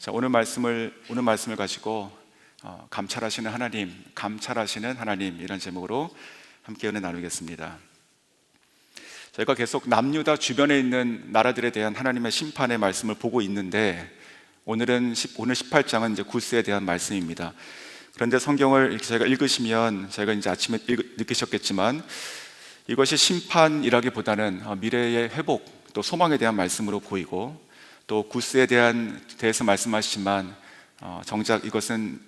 자, 오늘 말씀을 가지고 감찰하시는 하나님 이런 제목으로 함께 은혜 나누겠습니다. 저희가 계속 남유다 주변에 있는 나라들에 대한 하나님의 심판의 말씀을 보고 있는데 오늘 18장은 이제 구스에 대한 말씀입니다. 그런데 성경을 이렇게 저희가 읽으시면 저희가 이제 아침에 느끼셨겠지만 이것이 심판이라기보다는 미래의 회복 또 소망에 대한 말씀으로 보이고 또 구스에 대해서 말씀하시지만 정작 이것은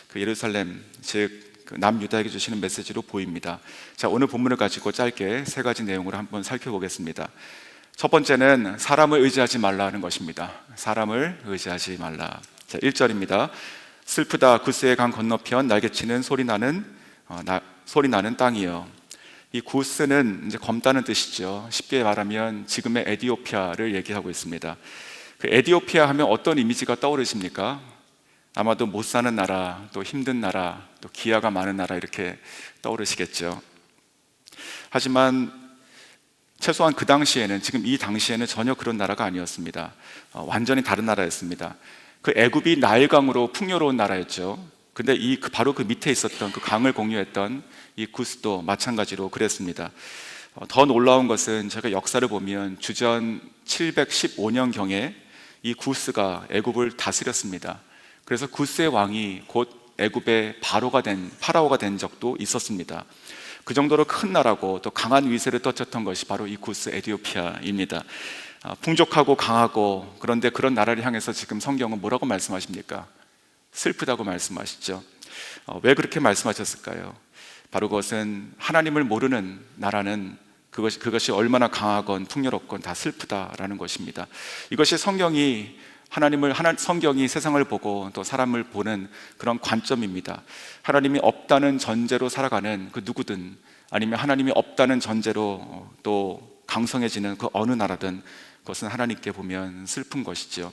그 예루살렘 즉 남유다에게 주시는 메시지로 보입니다. 자, 오늘 본문을 가지고 짧게 세 가지 내용으로 한번 살펴보겠습니다. 첫 번째는 사람을 의지하지 말라는 것입니다. 사람을 의지하지 말라. 자, 1절입니다. 슬프다 구스의 강 건너편 날개치는 소리 나는 땅이요. 이 구스는 이제 검다는 뜻이죠. 쉽게 말하면 지금의 에티오피아를 얘기하고 있습니다. 그 에티오피아 하면 어떤 이미지가 떠오르십니까? 아마도 못 사는 나라, 또 힘든 나라, 또 기아가 많은 나라 이렇게 떠오르시겠죠. 하지만 최소한 그 당시에는, 지금 이 당시에는 전혀 그런 나라가 아니었습니다. 완전히 다른 나라였습니다. 그 애굽이 나일강으로 풍요로운 나라였죠. 근데 바로 그 밑에 있었던 그 강을 공유했던 이 구스도 마찬가지로 그랬습니다. 더 놀라운 것은 제가 역사를 보면 주전 715년경에 이 구스가 애굽을 다스렸습니다. 그래서 구스의 왕이 곧 애굽의 파라오가 된 적도 있었습니다. 그 정도로 큰 나라고 또 강한 위세를 떨쳤던 것이 바로 이 구스 에티오피아입니다. 풍족하고 강하고, 그런데 그런 나라를 향해서 지금 성경은 뭐라고 말씀하십니까? 슬프다고 말씀하시죠. 왜 그렇게 말씀하셨을까요? 바로 그것은 하나님을 모르는 나라는 그것이 얼마나 강하건 풍요롭건 다 슬프다라는 것입니다. 이것이 성경이 세상을 보고 또 사람을 보는 그런 관점입니다. 하나님이 없다는 전제로 살아가는 그 누구든, 아니면 하나님이 없다는 전제로 또 강성해지는 그 어느 나라든 그것은 하나님께 보면 슬픈 것이죠.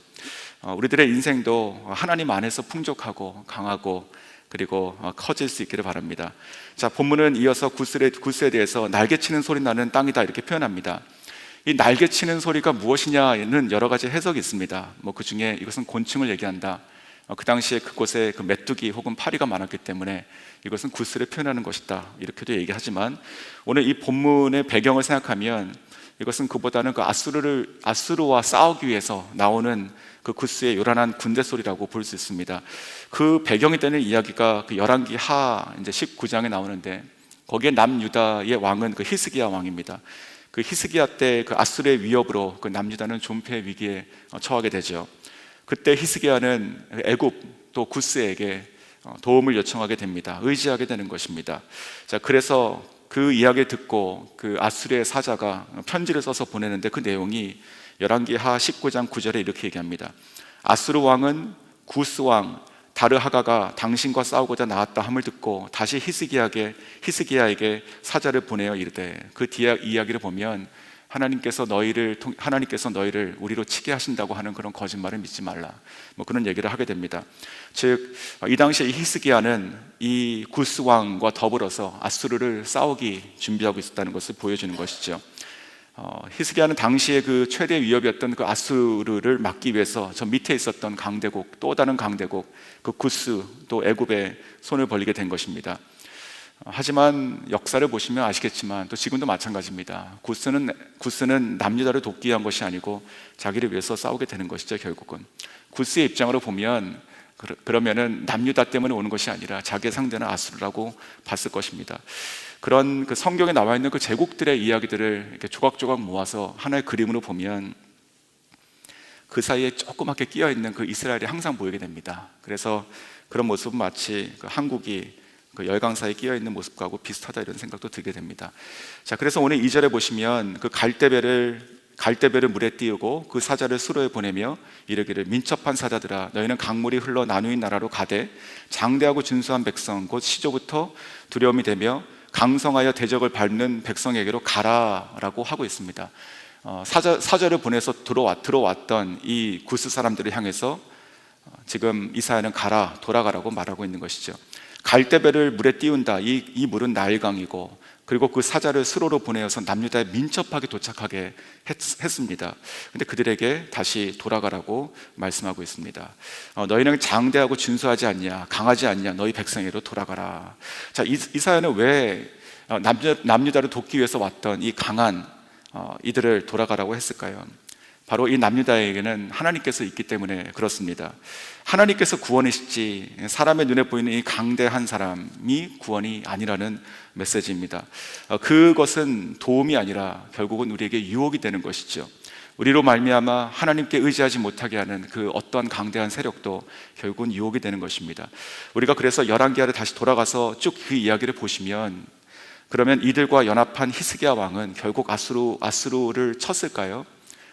우리들의 인생도 하나님 안에서 풍족하고 강하고 그리고 커질 수 있기를 바랍니다. 자, 본문은 이어서 구스에 대해서 날개치는 소리 나는 땅이다 이렇게 표현합니다. 이 날개치는 소리가 무엇이냐는 여러 가지 해석이 있습니다. 그 중에 이것은 곤충을 얘기한다. 그 당시에 그곳에 그 메뚜기 혹은 파리가 많았기 때문에 이것은 구스를 표현하는 것이다 이렇게도 얘기하지만, 오늘 이 본문의 배경을 생각하면 이것은 그보다는 그 아수르와 싸우기 위해서 나오는 그 구스의 요란한 군대 소리라고 볼 수 있습니다. 그 배경이 되는 이야기가 그 열왕기 하 이제 19장에 나오는데, 거기에 남유다의 왕은 그 히스기야 왕입니다. 그 히스기야 때 그 아수르의 위협으로 그 남유다는 존폐 위기에 처하게 되죠. 그때 히스기야는 애굽 또 구스에게 도움을 요청하게 됩니다. 의지하게 되는 것입니다. 자, 그래서 그 이야기를 듣고 그 아수르의 사자가 편지를 써서 보내는데 그 내용이 열왕기 하 19장 9절에 이렇게 얘기합니다. 아수르 왕은 구스 왕 다르하가가 당신과 싸우고자 나왔다 함을 듣고 다시 히스기야에게 사자를 보내어 이르되, 그 뒤에 이야기를 보면 하나님께서 너희를 우리로 치게 하신다고 하는 그런 거짓말을 믿지 말라, 그런 얘기를 하게 됩니다. 즉, 이 당시에 이 히스기야는 이 구스 왕과 더불어서 아수르를 싸우기 준비하고 있었다는 것을 보여주는 것이죠. 히스기야는 당시에 그 최대 위협이었던 그 아수르를 막기 위해서 저 밑에 있었던 강대국, 또 다른 강대국 그 구스 또 애굽에 손을 벌리게 된 것입니다. 하지만 역사를 보시면 아시겠지만 또 지금도 마찬가지입니다. 구스는 남유다를 돕기 위한 것이 아니고 자기를 위해서 싸우게 되는 것이죠. 결국은 구스의 입장으로 보면 그러면은 남유다 때문에 오는 것이 아니라 자기의 상대는 아수르라고 봤을 것입니다. 그런 그 성경에 나와 있는 그 제국들의 이야기들을 이렇게 조각조각 모아서 하나의 그림으로 보면 그 사이에 조그맣게 끼어 있는 그 이스라엘이 항상 보이게 됩니다. 그래서 그런 모습은 마치 그 한국이 그 열강 사이에 끼어 있는 모습하고 비슷하다 이런 생각도 들게 됩니다. 자, 그래서 오늘 2절에 보시면 그 갈대배를 물에 띄우고 그 사자를 수로에 보내며 이르기를, 민첩한 사자들아 너희는 강물이 흘러 나누인 나라로 가되 장대하고 준수한 백성 곧 시조부터 두려움이 되며 강성하여 대적을 밟는 백성에게로 가라라고 하고 있습니다. 사자를 보내서 들어왔던 이 구스 사람들을 향해서 지금 이사야는 돌아가라고 말하고 있는 것이죠. 갈대배를 물에 띄운다. 이 물은 나일강이고 그리고 그 사자를 수로로 보내어서 남유다에 민첩하게 도착하게 했습니다. 근데 그들에게 다시 돌아가라고 말씀하고 있습니다. 너희는 장대하고 준수하지 않냐, 강하지 않냐, 너희 백성에게로 돌아가라. 자, 이 사연은 왜 남유다를 돕기 위해서 왔던 이 강한 이들을 돌아가라고 했을까요? 바로 이 남유다에게는 하나님께서 있기 때문에 그렇습니다. 하나님께서 구원이시지 사람의 눈에 보이는 이 강대한 사람이 구원이 아니라는 메시지입니다. 그것은 도움이 아니라 결국은 우리에게 유혹이 되는 것이죠. 우리로 말미암아 하나님께 의지하지 못하게 하는 그 어떠한 강대한 세력도 결국은 유혹이 되는 것입니다. 우리가 그래서 열왕기하를 다시 돌아가서 쭉 그 이야기를 보시면, 그러면 이들과 연합한 히스기야 왕은 결국 아수르를 쳤을까요?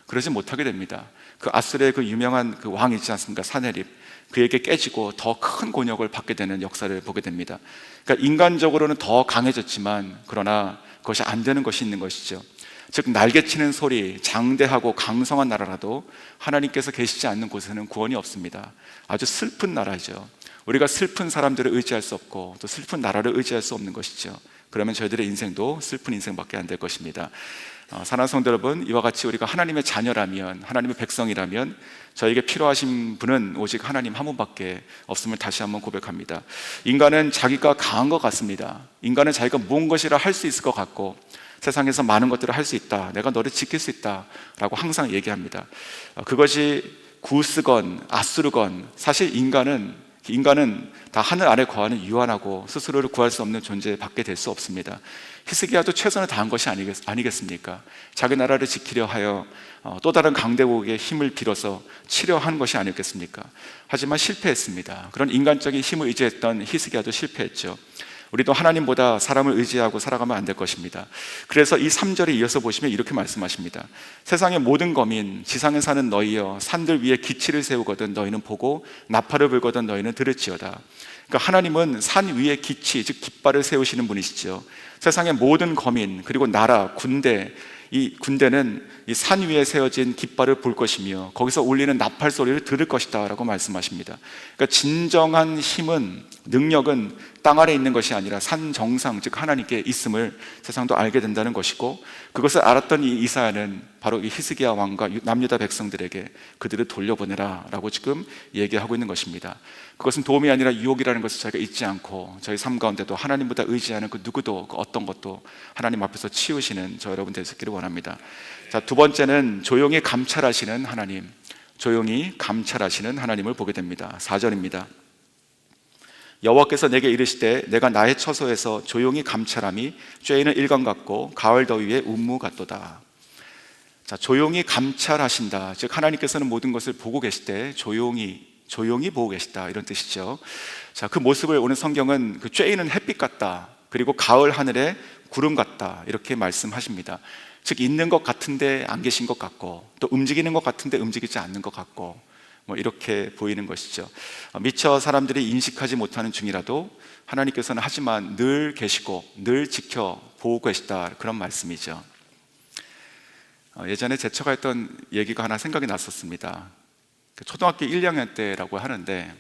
그러지 못하게 됩니다. 그 아수르의 그 유명한 그 왕이 있지 않습니까? 사네립. 그에게 깨지고 더 큰 곤욕을 받게 되는 역사를 보게 됩니다. 그러니까 인간적으로는 더 강해졌지만 그러나 그것이 안 되는 것이 있는 것이죠. 즉 날개치는 소리, 장대하고 강성한 나라라도 하나님께서 계시지 않는 곳에는 구원이 없습니다. 아주 슬픈 나라죠. 우리가 슬픈 사람들을 의지할 수 없고 또 슬픈 나라를 의지할 수 없는 것이죠. 그러면 저희들의 인생도 슬픈 인생밖에 안 될 것입니다. 사랑하는 성도 여러분, 이와 같이 우리가 하나님의 자녀라면, 하나님의 백성이라면 저에게 필요하신 분은 오직 하나님 한 분밖에 없음을 다시 한번 고백합니다. 인간은 자기가 강한 것 같습니다. 인간은 자기가 무언 것이라 할 수 있을 것 같고 세상에서 많은 것들을 할 수 있다, 내가 너를 지킬 수 있다 라고 항상 얘기합니다. 그것이 구스건 아수르건 사실 인간은 다 하늘 아래 거하는 유한하고 스스로를 구할 수 없는 존재밖에 될 수 없습니다. 히스기야도 최선을 다한 것이 아니겠습니까? 자기 나라를 지키려 하여 또 다른 강대국의 힘을 빌어서 치려 한 것이 아니겠습니까? 하지만 실패했습니다. 그런 인간적인 힘을 의지했던 히스기야도 실패했죠. 우리도 하나님보다 사람을 의지하고 살아가면 안 될 것입니다. 그래서 이 3절에 이어서 보시면 이렇게 말씀하십니다. 세상의 모든 거민, 지상에 사는 너희여, 산들 위에 기치를 세우거든 너희는 보고 나팔을 불거든 너희는 들을지어다. 그러니까 하나님은 산 위에 기치, 즉 깃발을 세우시는 분이시죠. 세상의 모든 거민, 그리고 나라, 군대, 이 군대는 이 산 위에 세워진 깃발을 볼 것이며 거기서 울리는 나팔 소리를 들을 것이다 라고 말씀하십니다. 그러니까 진정한 힘은, 능력은 땅 아래 있는 것이 아니라 산 정상, 즉 하나님께 있음을 세상도 알게 된다는 것이고, 그것을 알았던 이 이사야는 바로 이 히스기야 왕과 남유다 백성들에게 그들을 돌려보내라 라고 지금 얘기하고 있는 것입니다. 그것은 도움이 아니라 유혹이라는 것을 저희가 잊지 않고 저희 삶 가운데도 하나님보다 의지하는 그 누구도, 그 어떤 것도 하나님 앞에서 치우시는 저 여러분 되시기를 원합니다. 자, 두 번째는 조용히 감찰하시는 하나님, 조용히 감찰하시는 하나님을 보게 됩니다. 4절입니다. 여호와께서 내게 이르시되 내가 나의 처소에서 조용히 감찰함이 쬐이는 일광 같고 가을 더위에 운무 같도다. 자, 조용히 감찰하신다. 즉 하나님께서는 모든 것을 보고 계시되 조용히 보고 계시다, 이런 뜻이죠. 자, 그 모습을 오늘 성경은 그 쬐이는 햇빛 같다, 그리고 가을 하늘에 구름 같다, 이렇게 말씀하십니다. 즉 있는 것 같은데 안 계신 것 같고 또 움직이는 것 같은데 움직이지 않는 것 같고 이렇게 보이는 것이죠. 미처 사람들이 인식하지 못하는 중이라도 하나님께서는 하지만 늘 계시고 늘 지켜보고 계시다, 그런 말씀이죠. 예전에 제처가 했던 얘기가 하나 생각이 났었습니다. 초등학교 1, 2학년 때라고 하는데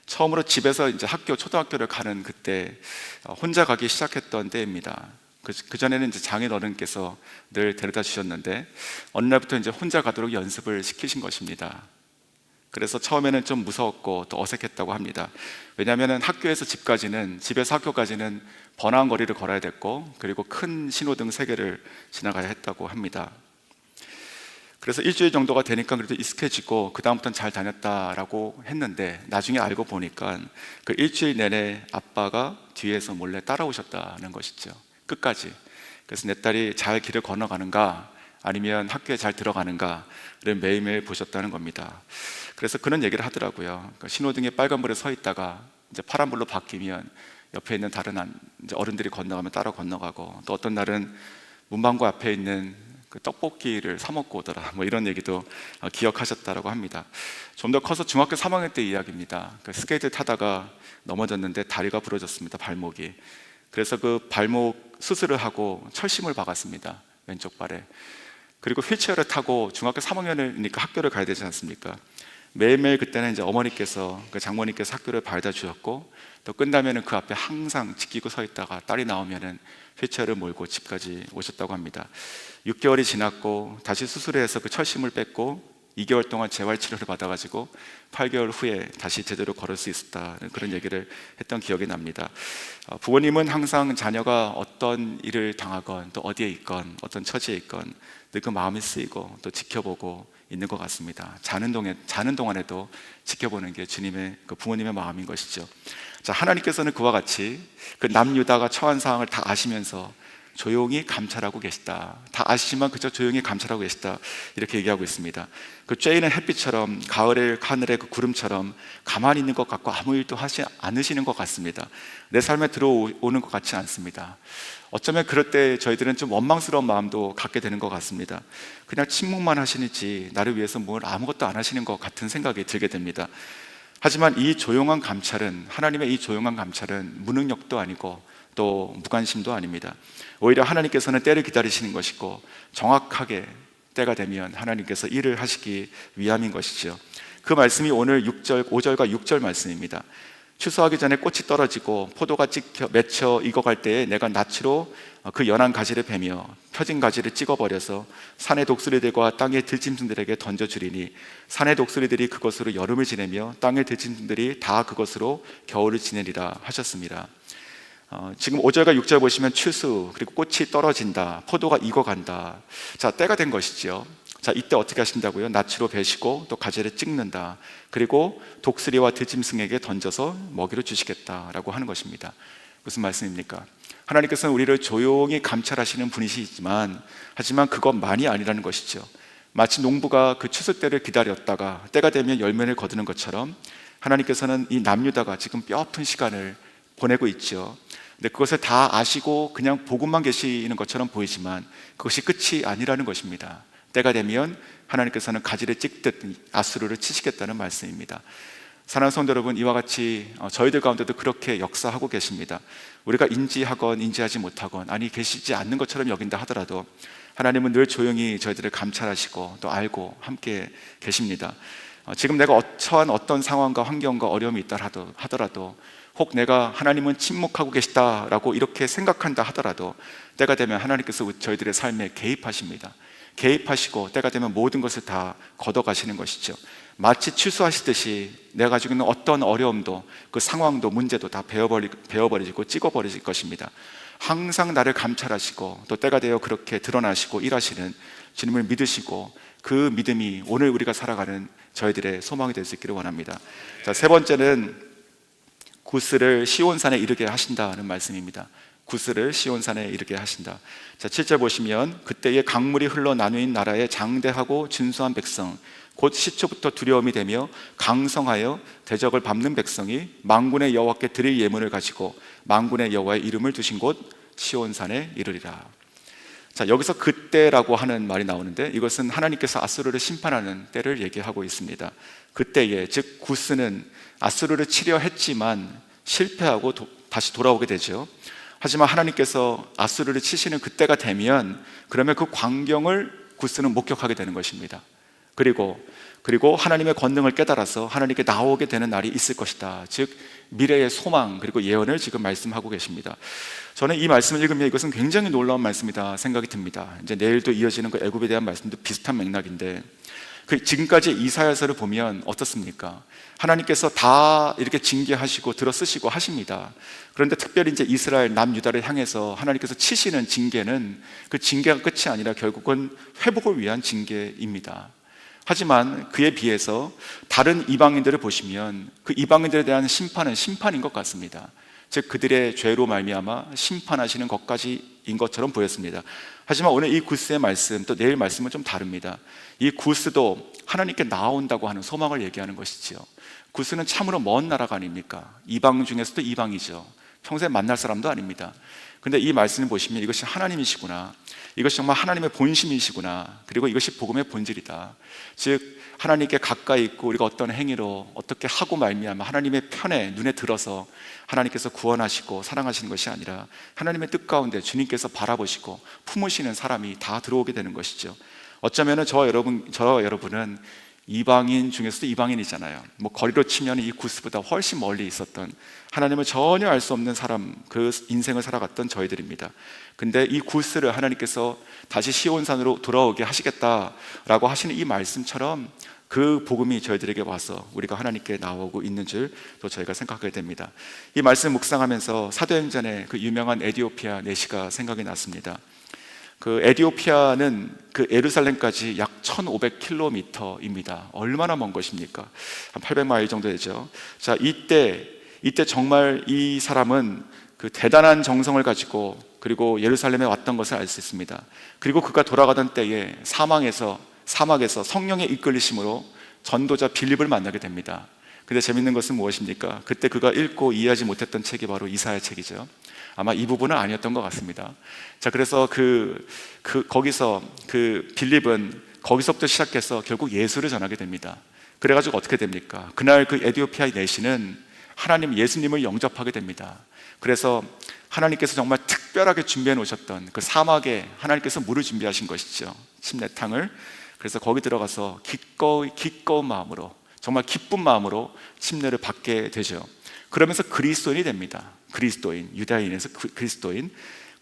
처음으로 집에서 이제 초등학교를 가는 그때 혼자 가기 시작했던 때입니다. 그 전에는 이제 장인 어른께서 늘 데려다 주셨는데 어느 날부터 이제 혼자 가도록 연습을 시키신 것입니다. 그래서 처음에는 좀 무서웠고 또 어색했다고 합니다. 왜냐하면 학교에서 집에서 학교까지는 번화한 거리를 걸어야 됐고, 그리고 큰 신호등 3개를 지나가야 했다고 합니다. 그래서 일주일 정도가 되니까 그래도 익숙해지고 그 다음부터는 잘 다녔다라고 했는데 나중에 알고 보니까 그 일주일 내내 아빠가 뒤에서 몰래 따라오셨다는 것이죠. 끝까지. 그래서 내 딸이 잘 길을 건너가는가 아니면 학교에 잘 들어가는가를 매일매일 보셨다는 겁니다. 그래서 그런 얘기를 하더라고요. 그러니까 신호등에 빨간불에 서 있다가 이제 파란불로 바뀌면 옆에 있는 다른 이제 어른들이 건너가면 따라 건너가고, 또 어떤 날은 문방구 앞에 있는 그 떡볶이를 사 먹고 오더라, 이런 얘기도 기억하셨다라고 합니다. 좀 더 커서 중학교 3학년 때 이야기입니다. 그 스케이트 타다가 넘어졌는데 다리가 부러졌습니다, 발목이. 그래서 그 발목 수술을 하고 철심을 박았습니다, 왼쪽 발에. 그리고 휠체어를 타고 중학교 3학년이니까 학교를 가야 되지 않습니까? 매일매일 그때는 이제 어머니께서, 그 장모님께서 학교를 바래다 주셨고, 또 끝나면은 그 앞에 항상 지키고 서 있다가 딸이 나오면은 휠체어를 몰고 집까지 오셨다고 합니다. 6개월이 지났고 다시 수술해서 그 철심을 뺐고 2개월 동안 재활치료를 받아가지고 8개월 후에 다시 제대로 걸을 수 있었다는 그런 얘기를 했던 기억이 납니다. 부모님은 항상 자녀가 어떤 일을 당하건 또 어디에 있건 어떤 처지에 있건 늘 그 마음이 쓰이고 또 지켜보고 있는 것 같습니다. 자는 동안에도 지켜보는 게 주님의, 그 부모님의 마음인 것이죠. 자, 하나님께서는 그와 같이 그 남유다가 처한 상황을 다 아시면서 조용히 감찰하고 계시다. 다 아시지만 그저 조용히 감찰하고 계시다. 이렇게 얘기하고 있습니다. 그 쬐이는 햇빛처럼, 가을의 하늘의 그 구름처럼 가만히 있는 것 같고 아무 일도 하지 않으시는 것 같습니다. 내 삶에 들어오는 것 같지 않습니다. 어쩌면 그럴 때 저희들은 좀 원망스러운 마음도 갖게 되는 것 같습니다. 그냥 침묵만 하시는지 나를 위해서 뭘 아무것도 안 하시는 것 같은 생각이 들게 됩니다. 하지만 이 조용한 감찰은, 하나님의 이 조용한 감찰은 무능력도 아니고 또 무관심도 아닙니다. 오히려 하나님께서는 때를 기다리시는 것이고 정확하게 때가 되면 하나님께서 일을 하시기 위함인 것이죠. 그 말씀이 오늘 5절과 6절 말씀입니다. 추수하기 전에 꽃이 떨어지고 포도가 맺혀 익어갈 때에 내가 낫으로 그 연한 가지를 베며 펴진 가지를 찍어버려서 산의 독수리들과 땅의 들짐승들에게 던져주리니 산의 독수리들이 그것으로 여름을 지내며 땅의 들짐승들이 다 그것으로 겨울을 지내리라 하셨습니다. 지금 5절과 6절 보시면 추수, 그리고 꽃이 떨어진다, 포도가 익어간다. 자, 때가 된 것이죠. 자, 이때 어떻게 하신다고요? 낫으로 베시고 또 가지를 찍는다. 그리고 독수리와 들짐승에게 던져서 먹이를 주시겠다라고 하는 것입니다. 무슨 말씀입니까? 하나님께서는 우리를 조용히 감찰하시는 분이시지만, 하지만 그것만이 아니라는 것이죠. 마치 농부가 그 추수 때를 기다렸다가 때가 되면 열매를 거두는 것처럼 하나님께서는 이 남유다가 지금 뼈아픈 시간을 보내고 있죠. 근데 그것을 다 아시고 그냥 보고만 계시는 것처럼 보이지만 그것이 끝이 아니라는 것입니다. 때가 되면 하나님께서는 가지를 찍듯 아수르를 치시겠다는 말씀입니다. 사랑하는 성도 여러분, 이와 같이 저희들 가운데도 그렇게 역사하고 계십니다. 우리가 인지하건 인지하지 못하건, 아니 계시지 않는 것처럼 여긴다 하더라도 하나님은 늘 조용히 저희들을 감찰하시고 또 알고 함께 계십니다. 지금 내가 처한 어떤 상황과 환경과 어려움이 있다 하더라도, 혹 내가 하나님은 침묵하고 계시다라고 이렇게 생각한다 하더라도 때가 되면 하나님께서 저희들의 삶에 개입하십니다. 개입하시고 때가 되면 모든 것을 다 걷어가시는 것이죠. 마치 추수하시듯이 내가 가지고 있는 어떤 어려움도, 그 상황도, 문제도 다 베어버리고 찍어버리실 것입니다. 항상 나를 감찰하시고 또 때가 되어 그렇게 드러나시고 일하시는 주님을 믿으시고, 그 믿음이 오늘 우리가 살아가는 저희들의 소망이 될 수 있기를 원합니다. 자, 세 번째는 구스를 시온산에 이르게 하신다는 말씀입니다. 구스를 시온산에 이르게 하신다. 자, 7절 보시면 그때에 강물이 흘러 나누인 나라에 장대하고 준수한 백성, 곧 시초부터 두려움이 되며 강성하여 대적을 밟는 백성이 만군의 여호와께 드릴 예물을 가지고 만군의 여호와의 이름을 두신 곳 시온산에 이르리라. 자, 여기서 그때라고 하는 말이 나오는데 이것은 하나님께서 아수르를 심판하는 때를 얘기하고 있습니다. 그때에, 즉 구스는 아수르를 치려 했지만 실패하고 다시 돌아오게 되죠. 하지만 하나님께서 아수르를 치시는 그때가 되면 그러면 그 광경을 구스는 목격하게 되는 것입니다. 그리고 하나님의 권능을 깨달아서 하나님께 나오게 되는 날이 있을 것이다. 즉 미래의 소망, 그리고 예언을 지금 말씀하고 계십니다. 저는 이 말씀을 읽으면 이것은 굉장히 놀라운 말씀이다 생각이 듭니다. 이제 내일도 이어지는 그 애굽에 대한 말씀도 비슷한 맥락인데, 지금까지 이사야서를 보면 어떻습니까? 하나님께서 다 이렇게 징계하시고 들어쓰시고 하십니다. 그런데 특별히 이제 이스라엘 남유다를 향해서 하나님께서 치시는 징계는 그 징계가 끝이 아니라 결국은 회복을 위한 징계입니다. 하지만 그에 비해서 다른 이방인들을 보시면 그 이방인들에 대한 심판은 심판인 것 같습니다. 즉 그들의 죄로 말미암아 심판하시는 것까지인 것처럼 보였습니다. 하지만 오늘 이 구스의 말씀, 또 내일 말씀은 좀 다릅니다. 이 구스도 하나님께 나온다고 하는 소망을 얘기하는 것이지요. 구스는 참으로 먼 나라가 아닙니까? 이방 중에서도 이방이죠. 평생 만날 사람도 아닙니다. 근데 이 말씀을 보시면 이것이 하나님이시구나, 이것이 정말 하나님의 본심이시구나, 그리고 이것이 복음의 본질이다. 즉 하나님께 가까이 있고 우리가 어떤 행위로 어떻게 하고 말미암아 하나님의 편에 눈에 들어서 하나님께서 구원하시고 사랑하시는 것이 아니라 하나님의 뜻 가운데 주님께서 바라보시고 품으시는 사람이 다 들어오게 되는 것이죠. 어쩌면 저와 여러분은 이방인 중에서도 이방인이잖아요. 뭐 거리로 치면 이 구스보다 훨씬 멀리 있었던, 하나님을 전혀 알 수 없는 사람, 그 인생을 살아갔던 저희들입니다. 근데 이 구스를 하나님께서 다시 시온산으로 돌아오게 하시겠다라고 하시는 이 말씀처럼 그 복음이 저희들에게 와서 우리가 하나님께 나오고 있는 줄 또 저희가 생각하게 됩니다. 이 말씀 묵상하면서 사도행전의 그 유명한 에디오피아 내시가 생각이 났습니다. 그 에디오피아는 그 예루살렘까지 약 1500km입니다. 얼마나 먼 것입니까? 한 800마일 정도 되죠. 자, 이때 정말 이 사람은 그 대단한 정성을 가지고 그리고 예루살렘에 왔던 것을 알 수 있습니다. 그리고 그가 돌아가던 때에 사막에서 성령의 이끌리심으로 전도자 빌립을 만나게 됩니다. 근데 재밌는 것은 무엇입니까? 그때 그가 읽고 이해하지 못했던 책이 바로 이사야 책이죠. 아마 이 부분은 아니었던 것 같습니다. 자, 그래서 거기서 그 빌립은 거기서부터 시작해서 결국 예수를 전하게 됩니다. 그래가지고 어떻게 됩니까? 그날 그 에디오피아의 내시는 하나님 예수님을 영접하게 됩니다. 그래서 하나님께서 정말 특별하게 준비해 놓으셨던 그 사막에 하나님께서 물을 준비하신 것이죠. 침례탕을. 그래서 거기 들어가서 기꺼운 마음으로, 정말 기쁜 마음으로 침례를 받게 되죠. 그러면서 그리스도인이 됩니다. 그리스도인, 유다인에서 그리스도인.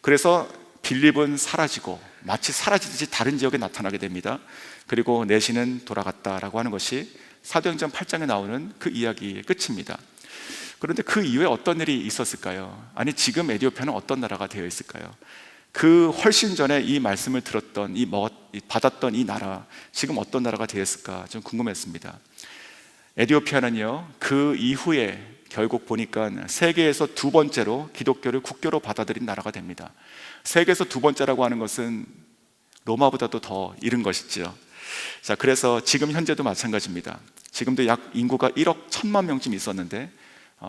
그래서 빌립은 사라지고 마치 사라지듯이 다른 지역에 나타나게 됩니다. 그리고 내시는 돌아갔다라고 하는 것이 사도행전 8장에 나오는 그 이야기의 끝입니다. 그런데 그 이후에 어떤 일이 있었을까요? 아니, 지금 에디오피아는 어떤 나라가 되어 있을까요? 그 훨씬 전에 이 말씀을 들었던, 받았던 이 나라, 지금 어떤 나라가 되었을까 좀 궁금했습니다. 에디오피아는요, 그 이후에 결국 보니까 세계에서 두 번째로 기독교를 국교로 받아들인 나라가 됩니다. 세계에서 두 번째라고 하는 것은 로마보다도 더 이른 것이죠. 자, 그래서 지금 현재도 마찬가지입니다. 지금도 약 인구가 1억 1천만 명쯤 있었는데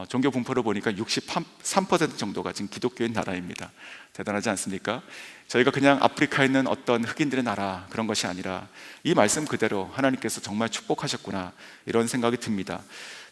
종교 분포로 보니까 63% 정도가 지금 기독교인 나라입니다. 대단하지 않습니까? 저희가 그냥 아프리카에 있는 어떤 흑인들의 나라, 그런 것이 아니라 이 말씀 그대로 하나님께서 정말 축복하셨구나, 이런 생각이 듭니다.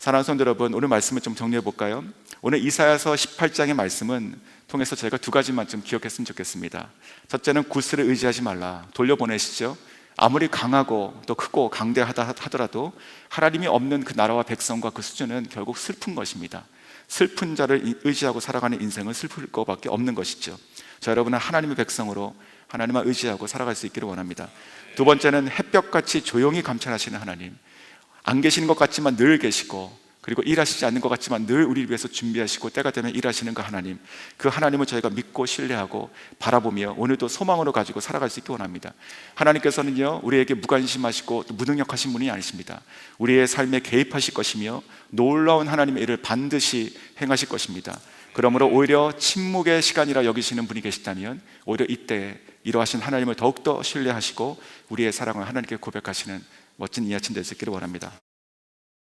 사랑하는 성도 여러분, 오늘 말씀을 좀 정리해 볼까요? 오늘 이사야서 18장의 말씀은 통해서 저희가 두 가지만 좀 기억했으면 좋겠습니다. 첫째는 구스를 의지하지 말라, 돌려보내시죠. 아무리 강하고 또 크고 강대하다 하더라도 하나님이 없는 그 나라와 백성과 그 수준은 결국 슬픈 것입니다. 슬픈 자를 의지하고 살아가는 인생은 슬플 것밖에 없는 것이죠. 자, 여러분은 하나님의 백성으로 하나님만 의지하고 살아갈 수 있기를 원합니다. 두 번째는 햇볕같이 조용히 감찰하시는 하나님, 안 계시는 것 같지만 늘 계시고, 그리고 일하시지 않는 것 같지만 늘 우리를 위해서 준비하시고 때가 되면 일하시는 그 하나님, 그 하나님을 저희가 믿고 신뢰하고 바라보며 오늘도 소망으로 가지고 살아갈 수 있기 원합니다. 하나님께서는요, 우리에게 무관심하시고 또 무능력하신 분이 아니십니다. 우리의 삶에 개입하실 것이며 놀라운 하나님의 일을 반드시 행하실 것입니다. 그러므로 오히려 침묵의 시간이라 여기시는 분이 계시다면 오히려 이때 이러하신 하나님을 더욱더 신뢰하시고 우리의 사랑을 하나님께 고백하시는 멋진 이 아침 될 수 있기를 원합니다.